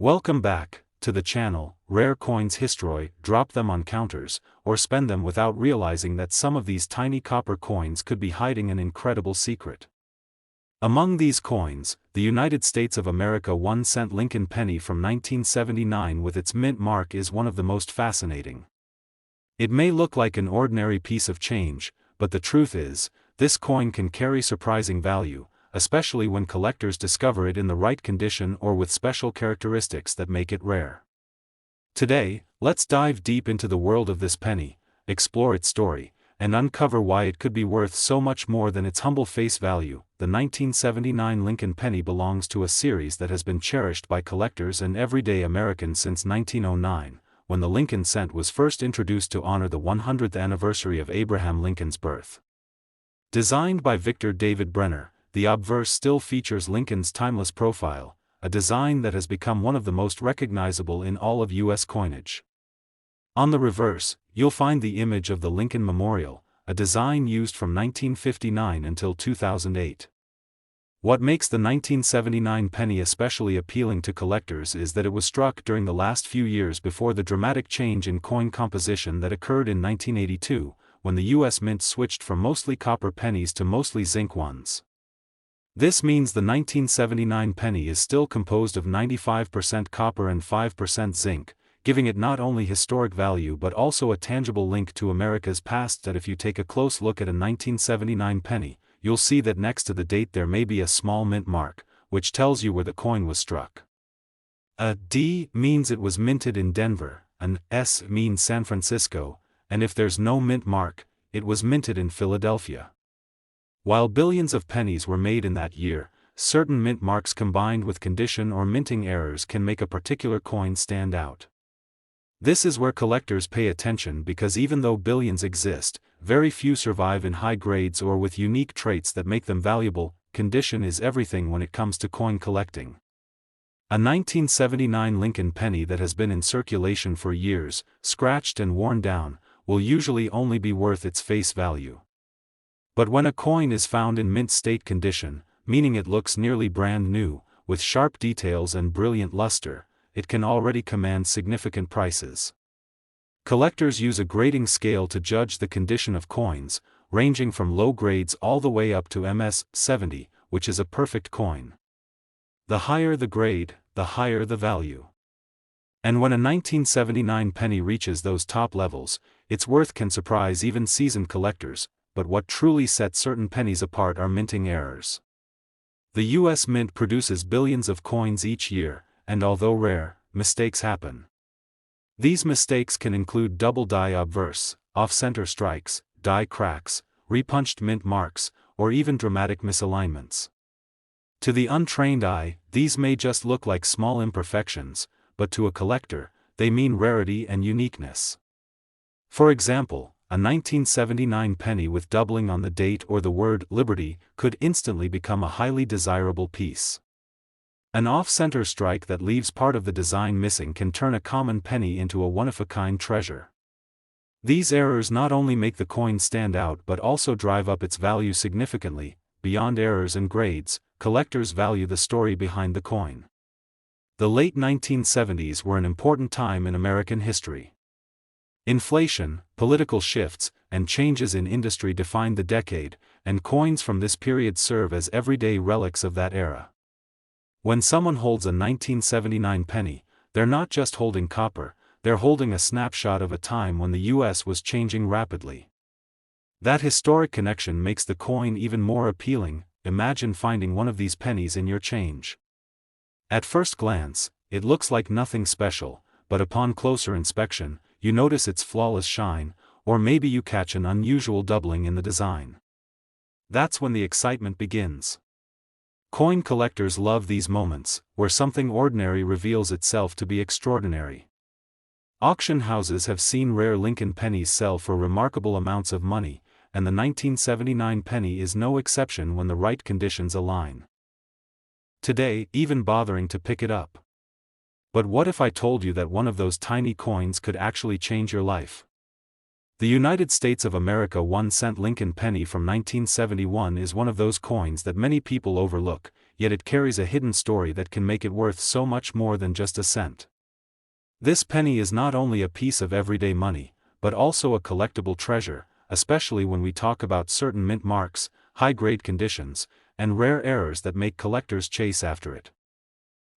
Welcome back to the channel. Rare coins history. Drop them on counters, or spend them without realizing that some of these tiny copper coins could be hiding an incredible secret. Among these coins, the United States of America 1-cent Lincoln penny from 1979 with its mint mark is one of the most fascinating. It may look like an ordinary piece of change, but the truth is, this coin can carry surprising value, especially when collectors discover it in the right condition or with special characteristics that make it rare. Today, let's dive deep into the world of this penny, explore its story, and uncover why it could be worth so much more than its humble face value. The 1979 Lincoln penny belongs to a series that has been cherished by collectors and everyday Americans since 1909, when the Lincoln cent was first introduced to honor the 100th anniversary of Abraham Lincoln's birth. Designed by Victor David Brenner, the obverse still features Lincoln's timeless profile, a design that has become one of the most recognizable in all of U.S. coinage. On the reverse, you'll find the image of the Lincoln Memorial, a design used from 1959 until 2008. What makes the 1979 penny especially appealing to collectors is that it was struck during the last few years before the dramatic change in coin composition that occurred in 1982, when the U.S. Mint switched from mostly copper pennies to mostly zinc ones. This means the 1979 penny is still composed of 95% copper and 5% zinc, giving it not only historic value but also a tangible link to America's past. That if you take a close look at a 1979 penny, you'll see that next to the date there may be a small mint mark, which tells you where the coin was struck. A D means it was minted in Denver, an S means San Francisco, and if there's no mint mark, it was minted in Philadelphia. While billions of pennies were made in that year, certain mint marks combined with condition or minting errors can make a particular coin stand out. This is where collectors pay attention because even though billions exist, very few survive in high grades or with unique traits that make them valuable. Condition is everything when it comes to coin collecting. A 1979 Lincoln penny that has been in circulation for years, scratched and worn down, will usually only be worth its face value. But when a coin is found in mint state condition, meaning it looks nearly brand new, with sharp details and brilliant luster, it can already command significant prices. Collectors use a grading scale to judge the condition of coins, ranging from low grades all the way up to MS 70, which is a perfect coin. The higher the grade, the higher the value. And when a 1979 penny reaches those top levels, its worth can surprise even seasoned collectors. But what truly sets certain pennies apart are minting errors. The U.S. Mint produces billions of coins each year, and although rare, mistakes happen. These mistakes can include double die obverse, off-center strikes, die cracks, repunched mint marks, or even dramatic misalignments. To the untrained eye, these may just look like small imperfections, but to a collector, they mean rarity and uniqueness. For example, a 1979 penny with doubling on the date or the word Liberty could instantly become a highly desirable piece. An off-center strike that leaves part of the design missing can turn a common penny into a one-of-a-kind treasure. These errors not only make the coin stand out but also drive up its value significantly. Beyond errors and grades, collectors value the story behind the coin. The late 1970s were an important time in American history. Inflation, political shifts, and changes in industry defined the decade, and coins from this period serve as everyday relics of that era. When someone holds a 1979 penny, they're not just holding copper, they're holding a snapshot of a time when the U.S. was changing rapidly. That historic connection makes the coin even more appealing. Imagine finding one of these pennies in your change. At first glance, it looks like nothing special, but upon closer inspection, you notice its flawless shine, or maybe you catch an unusual doubling in the design. That's when the excitement begins. Coin collectors love these moments, where something ordinary reveals itself to be extraordinary. Auction houses have seen rare Lincoln pennies sell for remarkable amounts of money, and the 1979 penny is no exception when the right conditions align. Today, even bothering to pick it up. But what if I told you that one of those tiny coins could actually change your life? The United States of America 1-cent Lincoln penny from 1971 is one of those coins that many people overlook, yet it carries a hidden story that can make it worth so much more than just a cent. This penny is not only a piece of everyday money, but also a collectible treasure, especially when we talk about certain mint marks, high-grade conditions, and rare errors that make collectors chase after it.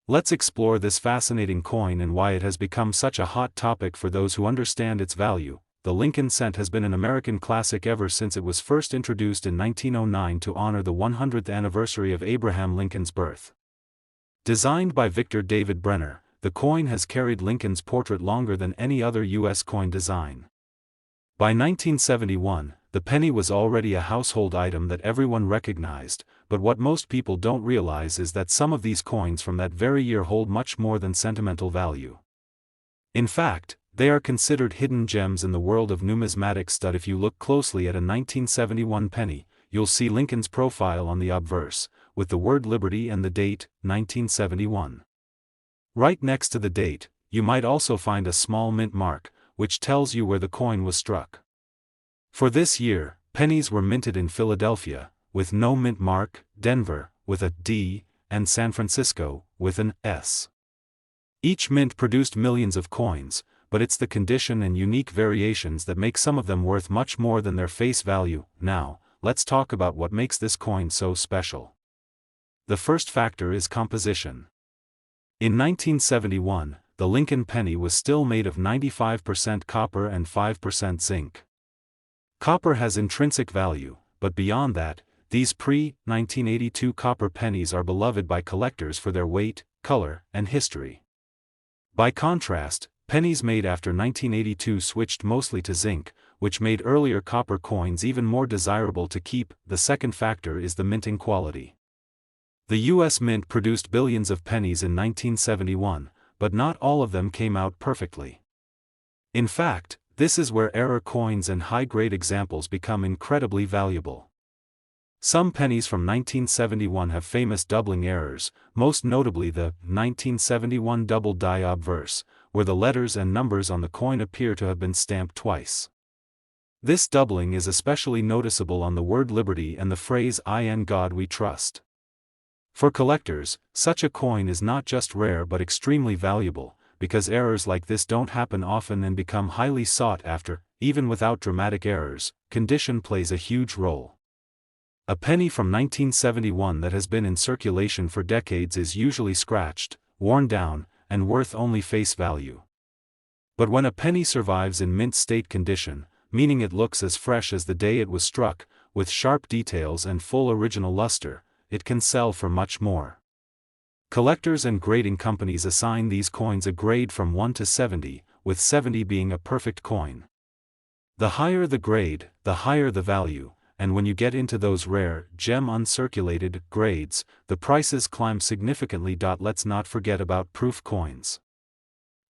Let's explore this fascinating coin and why it has become such a hot topic for those who understand its value. The Lincoln cent has been an American classic ever since it was first introduced in 1909 to honor the 100th anniversary of Abraham Lincoln's birth. Designed by Victor David Brenner, the coin has carried Lincoln's portrait longer than any other U.S. coin design. By 1971, the penny was already a household item that everyone recognized, but what most people don't realize is that some of these coins from that very year hold much more than sentimental value. In fact, they are considered hidden gems in the world of numismatic stud. If you look closely at a 1971 penny, you'll see Lincoln's profile on the obverse, with the word Liberty and the date, 1971. Right next to the date, you might also find a small mint mark, which tells you where the coin was struck. For this year, pennies were minted in Philadelphia, with no mint mark, Denver, with a D, and San Francisco, with an S. Each mint produced millions of coins, but it's the condition and unique variations that make some of them worth much more than their face value. Now, let's talk about what makes this coin so special. The first factor is composition. In 1971, the Lincoln penny was still made of 95% copper and 5% zinc. Copper has intrinsic value, but beyond that, these pre-1982 copper pennies are beloved by collectors for their weight, color, and history. By contrast, pennies made after 1982 switched mostly to zinc, which made earlier copper coins even more desirable to keep. The second factor is the minting quality. The U.S. Mint produced billions of pennies in 1971, but not all of them came out perfectly. In fact, this is where error coins and high-grade examples become incredibly valuable. Some pennies from 1971 have famous doubling errors, most notably the 1971 double die obverse, where the letters and numbers on the coin appear to have been stamped twice. This doubling is especially noticeable on the word Liberty and the phrase "In God We Trust." For collectors, such a coin is not just rare but extremely valuable, because errors like this don't happen often and become highly sought after. Even without dramatic errors, condition plays a huge role. A penny from 1971 that has been in circulation for decades is usually scratched, worn down, and worth only face value. But when a penny survives in mint state condition, meaning it looks as fresh as the day it was struck, with sharp details and full original luster, it can sell for much more. Collectors and grading companies assign these coins a grade from 1 to 70, with 70 being a perfect coin. The higher the grade, the higher the value, and when you get into those rare, gem uncirculated grades, the prices climb significantly. Let's not forget about proof coins.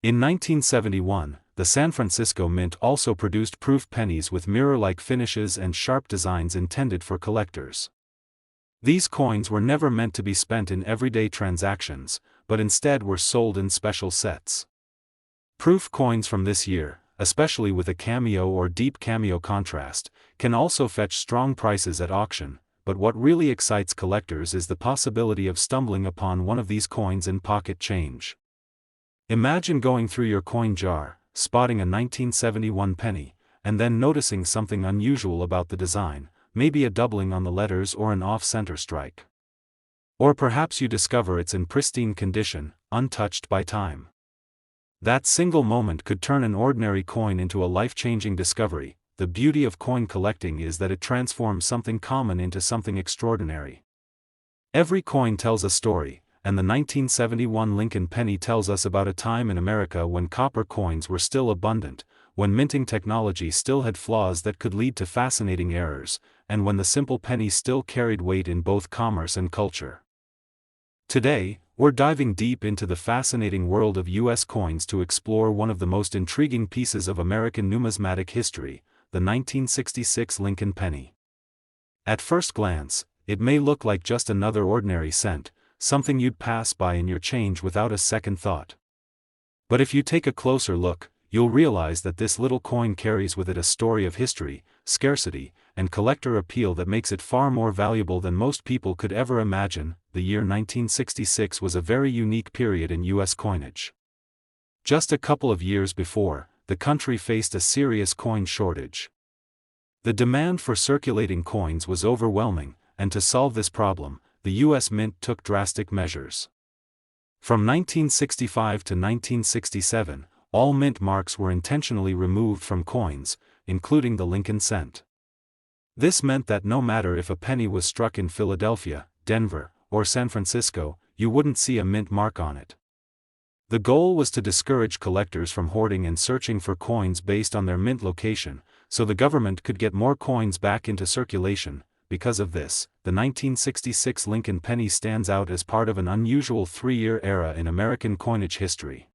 In 1971, the San Francisco Mint also produced proof pennies with mirror-like finishes and sharp designs intended for collectors. These coins were never meant to be spent in everyday transactions, but instead were sold in special sets. Proof coins from this year, especially with a cameo or deep cameo contrast, can also fetch strong prices at auction, but what really excites collectors is the possibility of stumbling upon one of these coins in pocket change. Imagine going through your coin jar, spotting a 1971 penny, and then noticing something unusual about the design, maybe a doubling on the letters or an off-center strike. Or perhaps you discover it's in pristine condition, untouched by time. That single moment could turn an ordinary coin into a life-changing discovery. The beauty of coin collecting is that it transforms something common into something extraordinary. Every coin tells a story, and the 1971 Lincoln penny tells us about a time in America when copper coins were still abundant, when minting technology still had flaws that could lead to fascinating errors, and when the simple penny still carried weight in both commerce and culture. Today, we're diving deep into the fascinating world of U.S. coins to explore one of the most intriguing pieces of American numismatic history, the 1966 Lincoln penny. At first glance, it may look like just another ordinary cent, something you'd pass by in your change without a second thought. But if you take a closer look, you'll realize that this little coin carries with it a story of history, scarcity, and collector appeal that makes it far more valuable than most people could ever imagine. the year 1966 was a very unique period in U.S. coinage. Just a couple of years before, the country faced a serious coin shortage. The demand for circulating coins was overwhelming, and to solve this problem, the U.S. Mint took drastic measures. From 1965 to 1967, all mint marks were intentionally removed from coins, including the Lincoln cent. This meant that no matter if a penny was struck in Philadelphia, Denver, or San Francisco, you wouldn't see a mint mark on it. The goal was to discourage collectors from hoarding and searching for coins based on their mint location, so the government could get more coins back into circulation. Because of this, the 1966 Lincoln penny stands out as part of an unusual three-year era in American coinage history.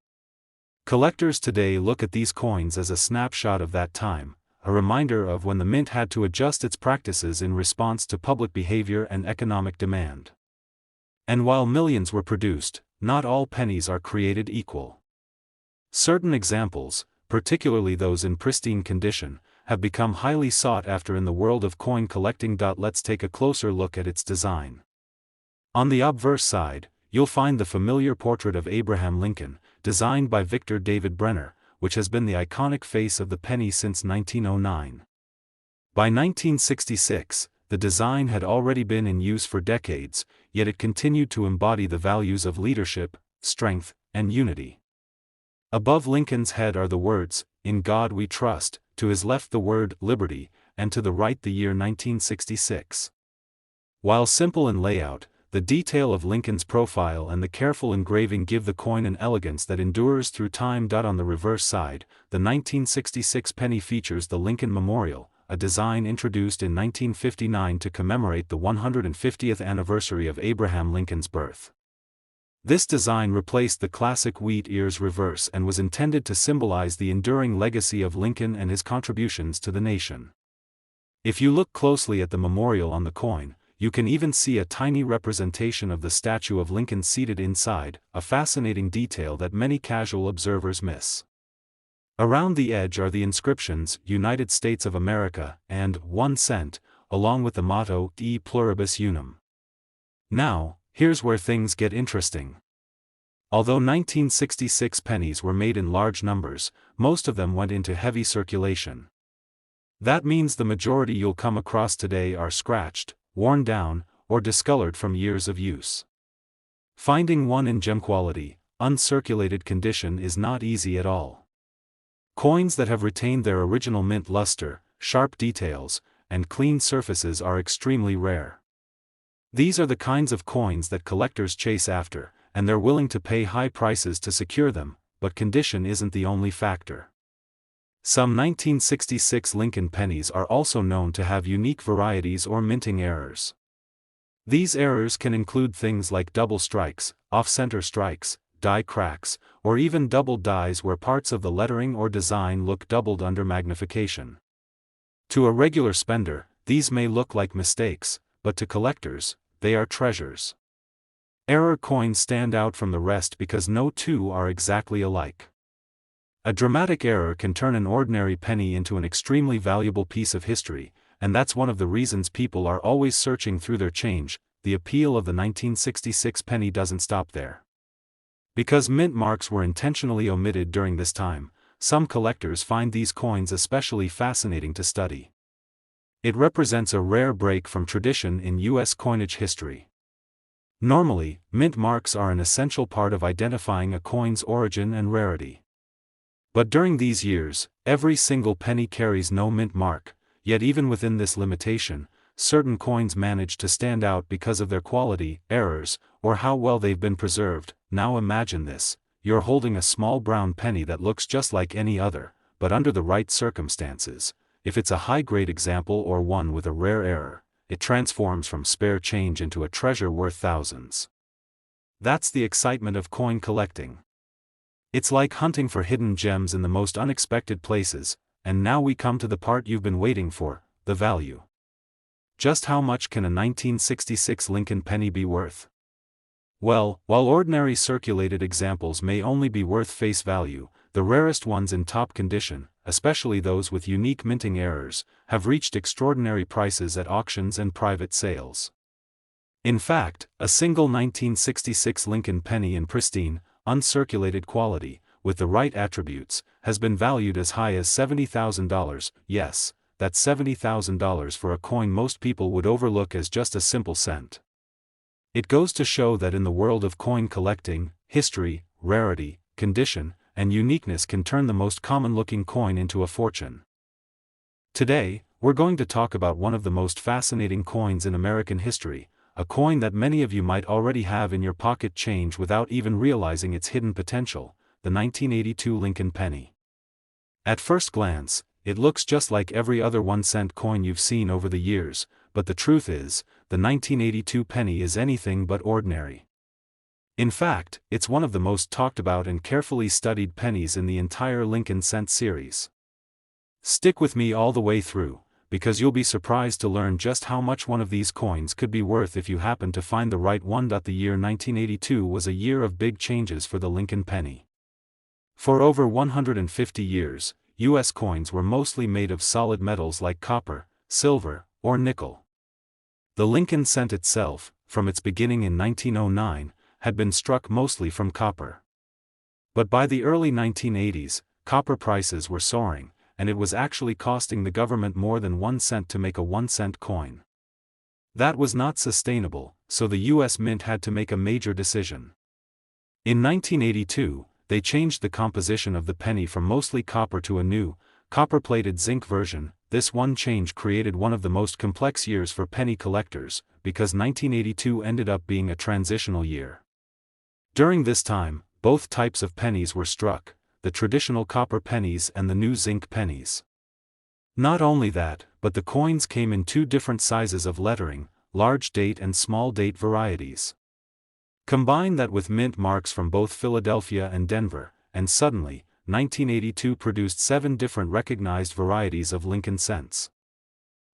Collectors today look at these coins as a snapshot of that time, a reminder of when the mint had to adjust its practices in response to public behavior and economic demand. And while millions were produced, not all pennies are created equal. Certain examples, particularly those in pristine condition, have become highly sought after in the world of coin collecting. Let's take a closer look at its design. On the obverse side, you'll find the familiar portrait of Abraham Lincoln, designed by Victor David Brenner, which has been the iconic face of the penny since 1909. By 1966, the design had already been in use for decades, yet it continued to embody the values of leadership, strength, and unity. Above Lincoln's head are the words, "In God We Trust," to his left the word, "Liberty," and to the right the year 1966. While simple in layout, the detail of Lincoln's profile and the careful engraving give the coin an elegance that endures through time. On the reverse side, the 1966 penny features the Lincoln Memorial, a design introduced in 1959 to commemorate the 150th anniversary of Abraham Lincoln's birth. This design replaced the classic wheat ears reverse and was intended to symbolize the enduring legacy of Lincoln and his contributions to the nation. If you look closely at the memorial on the coin, you can even see a tiny representation of the statue of Lincoln seated inside, a fascinating detail that many casual observers miss. Around the edge are the inscriptions, "United States of America," and "1 cent," along with the motto, "E pluribus unum." Now, here's where things get interesting. Although 1966 pennies were made in large numbers, most of them went into heavy circulation. That means the majority you'll come across today are scratched, worn down, or discolored from years of use. Finding one in gem quality, uncirculated condition is not easy at all. Coins that have retained their original mint luster, sharp details, and clean surfaces are extremely rare. These are the kinds of coins that collectors chase after, and they're willing to pay high prices to secure them, but condition isn't the only factor. Some 1966 Lincoln pennies are also known to have unique varieties or minting errors. These errors can include things like double strikes, off-center strikes, die cracks, or even double dies where parts of the lettering or design look doubled under magnification. To a regular spender, these may look like mistakes, but to collectors, they are treasures. Error coins stand out from the rest because no two are exactly alike. A dramatic error can turn an ordinary penny into an extremely valuable piece of history, and that's one of the reasons people are always searching through their change. The appeal of the 1966 penny doesn't stop there. Because mint marks were intentionally omitted during this time, some collectors find these coins especially fascinating to study. It represents a rare break from tradition in U.S. coinage history. Normally, mint marks are an essential part of identifying a coin's origin and rarity. But during these years, every single penny carries no mint mark, yet even within this limitation, certain coins manage to stand out because of their quality, errors, or how well they've been preserved. Now imagine this: you're holding a small brown penny that looks just like any other, but under the right circumstances, if it's a high-grade example or one with a rare error, it transforms from spare change into a treasure worth thousands. That's the excitement of coin collecting. It's like hunting for hidden gems in the most unexpected places, and now we come to the part you've been waiting for, the value. Just how much can a 1966 Lincoln penny be worth? Well, while ordinary circulated examples may only be worth face value, the rarest ones in top condition, especially those with unique minting errors, have reached extraordinary prices at auctions and private sales. In fact, a single 1966 Lincoln penny in pristine, uncirculated quality, with the right attributes, has been valued as high as $70,000. Yes, that's $70,000 for a coin most people would overlook as just a simple cent. It goes to show that in the world of coin collecting, history, rarity, condition, and uniqueness can turn the most common-looking coin into a fortune. Today, we're going to talk about one of the most fascinating coins in American history, a coin that many of you might already have in your pocket change without even realizing its hidden potential, the 1982 Lincoln penny. At first glance, it looks just like every other 1-cent coin you've seen over the years, but the truth is, the 1982 penny is anything but ordinary. In fact, it's one of the most talked about and carefully studied pennies in the entire Lincoln cent series. Stick with me all the way through, because you'll be surprised to learn just how much one of these coins could be worth if you happen to find the right one. The year 1982 was a year of big changes for the Lincoln penny. For over 150 years, U.S. coins were mostly made of solid metals like copper, silver, or nickel. The Lincoln cent itself, from its beginning in 1909, had been struck mostly from copper. But by the early 1980s, copper prices were soaring, and it was actually costing the government more than 1 cent to make a 1-cent coin. That was not sustainable, so the U.S. Mint had to make a major decision. In 1982, they changed the composition of the penny from mostly copper to a new, copper-plated zinc version. This one change created one of the most complex years for penny collectors, because 1982 ended up being a transitional year. During this time, both types of pennies were struck, the traditional copper pennies and the new zinc pennies. Not only that, but the coins came in two different sizes of lettering, large date and small date varieties. Combine that with mint marks from both Philadelphia and Denver, and suddenly, 1982 produced 7 different recognized varieties of Lincoln cents.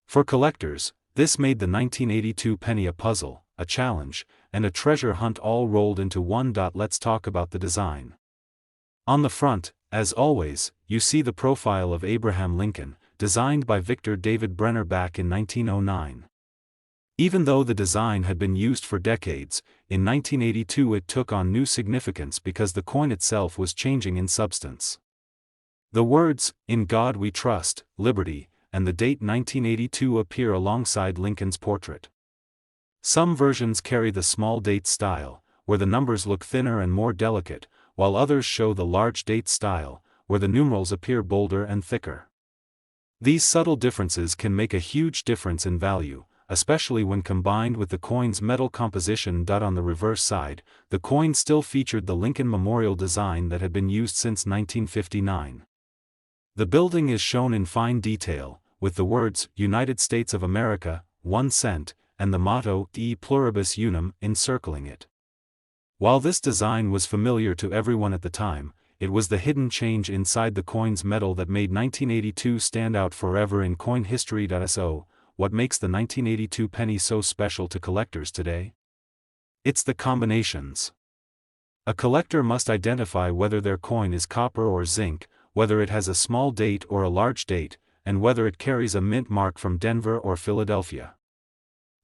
For collectors, this made the 1982 penny a puzzle, a challenge, and a treasure hunt all rolled into one. Let's talk about the design. On the front, as always, you see the profile of Abraham Lincoln, designed by Victor David Brenner back in 1909. Even though the design had been used for decades, in 1982 it took on new significance because the coin itself was changing in substance. The words, "In God We Trust, Liberty," and the date 1982 appear alongside Lincoln's portrait. Some versions carry the small date style, where the numbers look thinner and more delicate, while others show the large date style, where the numerals appear bolder and thicker. These subtle differences can make a huge difference in value, especially when combined with the coin's metal composition. On the reverse side, the coin still featured the Lincoln Memorial design that had been used since 1959. The building is shown in fine detail, with the words, "United States of America, 1 cent, and the motto, E Pluribus Unum, encircling it. While this design was familiar to everyone at the time, it was the hidden change inside the coin's metal that made 1982 stand out forever in coin history. So, what makes the 1982 penny so special to collectors today? It's the combinations. A collector must identify whether their coin is copper or zinc, whether it has a small date or a large date, and whether it carries a mint mark from Denver or Philadelphia.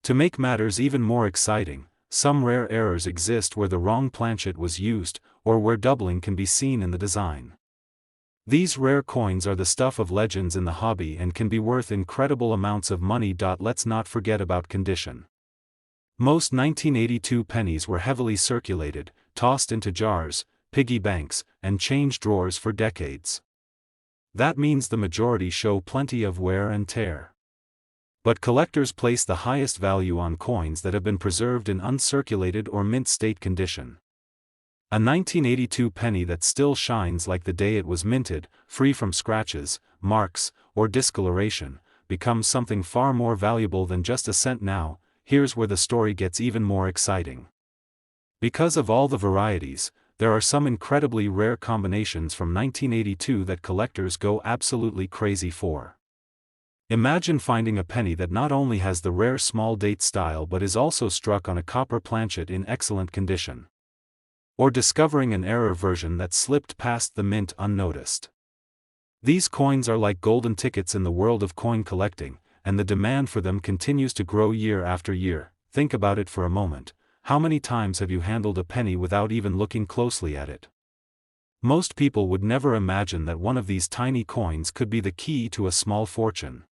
To make matters even more exciting, some rare errors exist where the wrong planchet was used, or where doubling can be seen in the design. These rare coins are the stuff of legends in the hobby and can be worth incredible amounts of money. Let's not forget about condition. Most 1982 pennies were heavily circulated, tossed into jars, piggy banks, and change drawers for decades. That means the majority show plenty of wear and tear. But collectors place the highest value on coins that have been preserved in uncirculated or mint state condition. A 1982 penny that still shines like the day it was minted, free from scratches, marks, or discoloration, becomes something far more valuable than just a cent. Now, here's where the story gets even more exciting. Because of all the varieties, there are some incredibly rare combinations from 1982 that collectors go absolutely crazy for. Imagine finding a penny that not only has the rare small date style but is also struck on a copper planchet in excellent condition. Or discovering an error version that slipped past the mint unnoticed. These coins are like golden tickets in the world of coin collecting, and the demand for them continues to grow year after year. think about it for a moment. How many times have you handled a penny without even looking closely at it? Most people would never imagine that one of these tiny coins could be the key to a small fortune.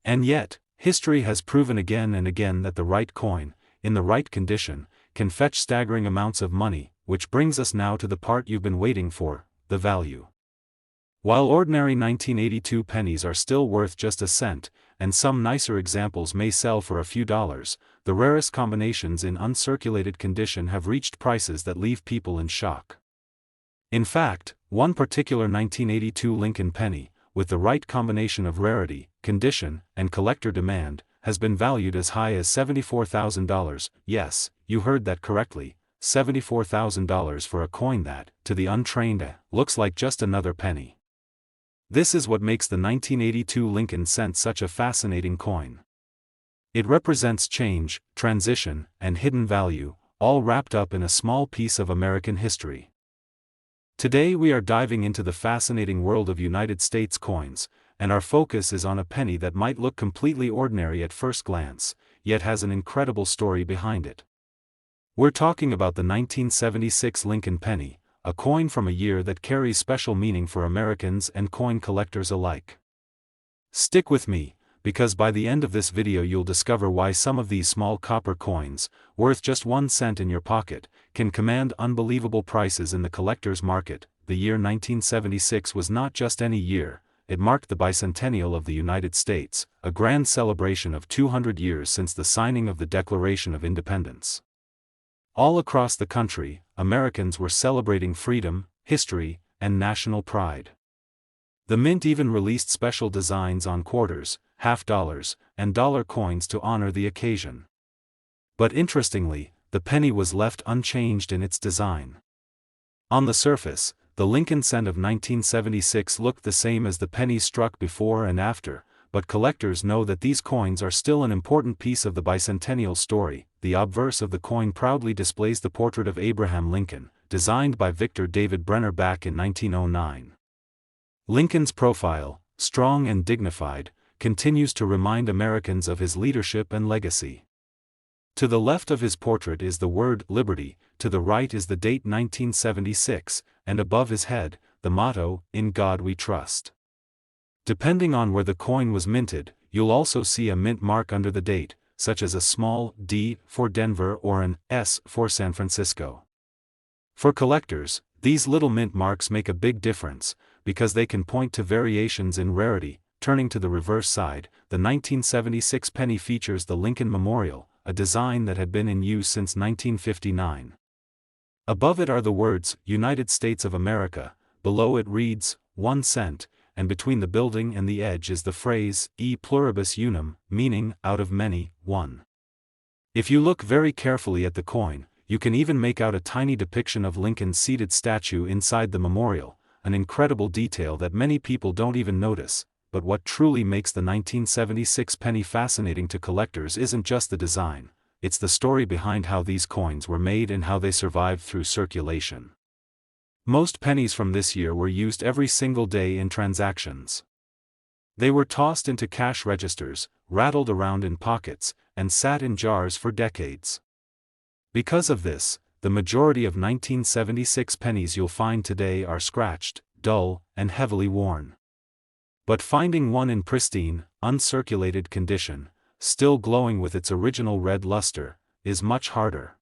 And yet, history has proven again and again that the right coin, in the right condition, can fetch staggering amounts of money, which brings us now to the part you've been waiting for, the value. While ordinary 1982 pennies are still worth just a cent, and some nicer examples may sell for a few dollars, the rarest combinations in uncirculated condition have reached prices that leave people in shock. In fact, one particular 1982 Lincoln penny, with the right combination of rarity, condition, and collector demand, has been valued as high as $74,000. Yes, you heard that correctly, $74,000 for a coin that, to the untrained, looks like just another penny. This is what makes the 1982 Lincoln cent such a fascinating coin. It represents change, transition, and hidden value, all wrapped up in a small piece of American history. Today we are diving into the fascinating world of United States coins, and our focus is on a penny that might look completely ordinary at first glance, yet has an incredible story behind it. We're talking about the 1976 Lincoln penny, a coin from a year that carries special meaning for Americans and coin collectors alike. Stick with me, because by the end of this video you'll discover why some of these small copper coins, worth just 1 cent in your pocket, can command unbelievable prices in the collector's market. The year 1976 was not just any year, it marked the bicentennial of the United States, a grand celebration of 200 years since the signing of the Declaration of Independence. All across the country, Americans were celebrating freedom, history, and national pride. The Mint even released special designs on quarters, half dollars, and dollar coins to honor the occasion. But interestingly, the penny was left unchanged in its design. On the surface, the Lincoln cent of 1976 looked the same as the pennies struck before and after, but collectors know that these coins are still an important piece of the bicentennial story. The obverse of the coin proudly displays the portrait of Abraham Lincoln, designed by Victor David Brenner back in 1909. Lincoln's profile, strong and dignified, continues to remind Americans of his leadership and legacy. To the left of his portrait is the word Liberty, to the right is the date 1976, and above his head, the motto, In God We Trust. Depending on where the coin was minted, you'll also see a mint mark under the date, such as a small D for Denver or an S for San Francisco. For collectors, these little mint marks make a big difference, because they can point to variations in rarity. Turning to the reverse side, the 1976 penny features the Lincoln Memorial, a design that had been in use since 1959. Above it are the words, United States of America, below it reads, 1 cent, and between the building and the edge is the phrase, E pluribus unum, meaning, out of many, one. If you look very carefully at the coin, you can even make out a tiny depiction of Lincoln's seated statue inside the memorial, an incredible detail that many people don't even notice. But what truly makes the 1976 penny fascinating to collectors isn't just the design, it's the story behind how these coins were made and how they survived through circulation. Most pennies from this year were used every single day in transactions. They were tossed into cash registers, rattled around in pockets, and sat in jars for decades. Because of this, the majority of 1976 pennies you'll find today are scratched, dull, and heavily worn. But finding one in pristine, uncirculated condition, still glowing with its original red luster, is much harder.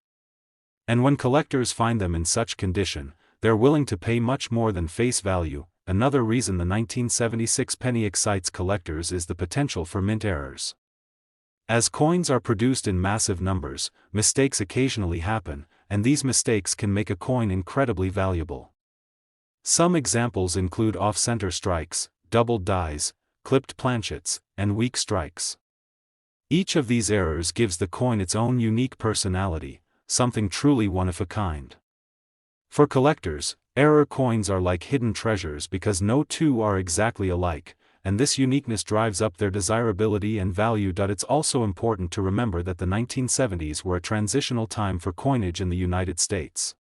And when collectors find them in such condition, they're willing to pay much more than face value. Another reason the 1976 penny excites collectors is the potential for mint errors. As coins are produced in massive numbers, mistakes occasionally happen, and these mistakes can make a coin incredibly valuable. Some examples include off-center strikes, doubled dies, clipped planchets, and weak strikes. Each of these errors gives the coin its own unique personality, something truly one of a kind. For collectors, error coins are like hidden treasures because no two are exactly alike, and this uniqueness drives up their desirability and value. It's also important to remember that the 1970s were a transitional time for coinage in the United States.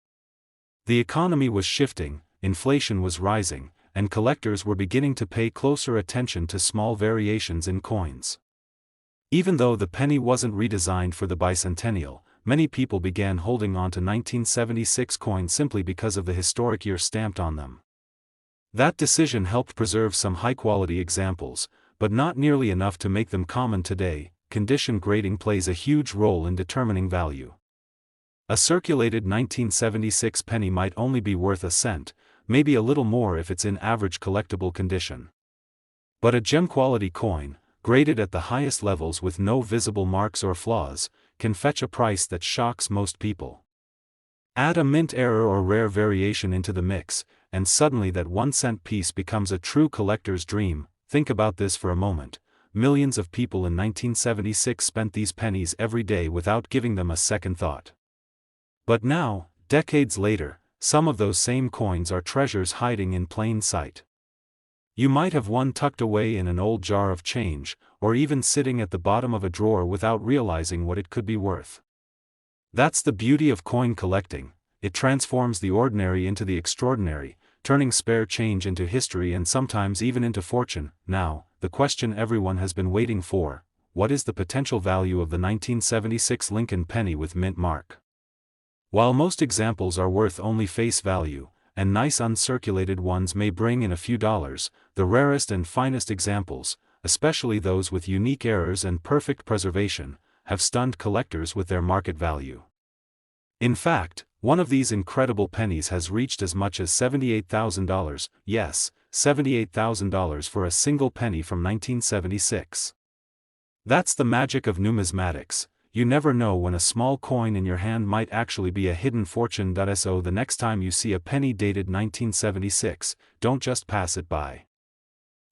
The economy was shifting, inflation was rising, and collectors were beginning to pay closer attention to small variations in coins. Even though the penny wasn't redesigned for the bicentennial, many people began holding on to 1976 coins simply because of the historic year stamped on them. That decision helped preserve some high-quality examples, but not nearly enough to make them common today. Condition grading plays a huge role in determining value. A circulated 1976 penny might only be worth a cent, maybe a little more if it's in average collectible condition. But a gem-quality coin, graded at the highest levels with no visible marks or flaws, can fetch a price that shocks most people. Add a mint error or rare variation into the mix, and suddenly that 1-cent piece becomes a true collector's dream. Think about this for a moment. Millions of people in 1976 spent these pennies every day without giving them a second thought. But now, decades later, some of those same coins are treasures hiding in plain sight. You might have one tucked away in an old jar of change, or even sitting at the bottom of a drawer without realizing what it could be worth. That's the beauty of coin collecting. It transforms the ordinary into the extraordinary, turning spare change into history and sometimes even into fortune. Now, the question everyone has been waiting for: what is the potential value of the 1976 Lincoln penny with mint mark? While most examples are worth only face value, and nice uncirculated ones may bring in a few dollars, the rarest and finest examples, especially those with unique errors and perfect preservation, have stunned collectors with their market value. In fact, one of these incredible pennies has reached as much as $78,000, yes, $78,000 for a single penny from 1976. That's the magic of numismatics. You never know when a small coin in your hand might actually be a hidden fortune. So the next time you see a penny dated 1976, don't just pass it by.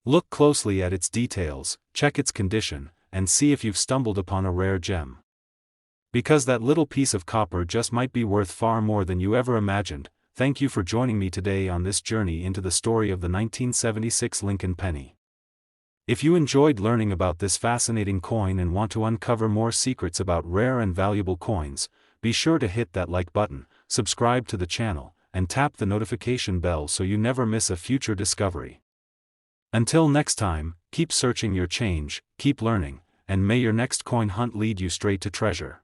Look closely at its details, check its condition, and see if you've stumbled upon a rare gem. Because that little piece of copper just might be worth far more than you ever imagined. Thank you for joining me today on this journey into the story of the 1976 Lincoln penny. If you enjoyed learning about this fascinating coin and want to uncover more secrets about rare and valuable coins, be sure to hit that like button, subscribe to the channel, and tap the notification bell so you never miss a future discovery. Until next time, keep searching your change, keep learning, and may your next coin hunt lead you straight to treasure.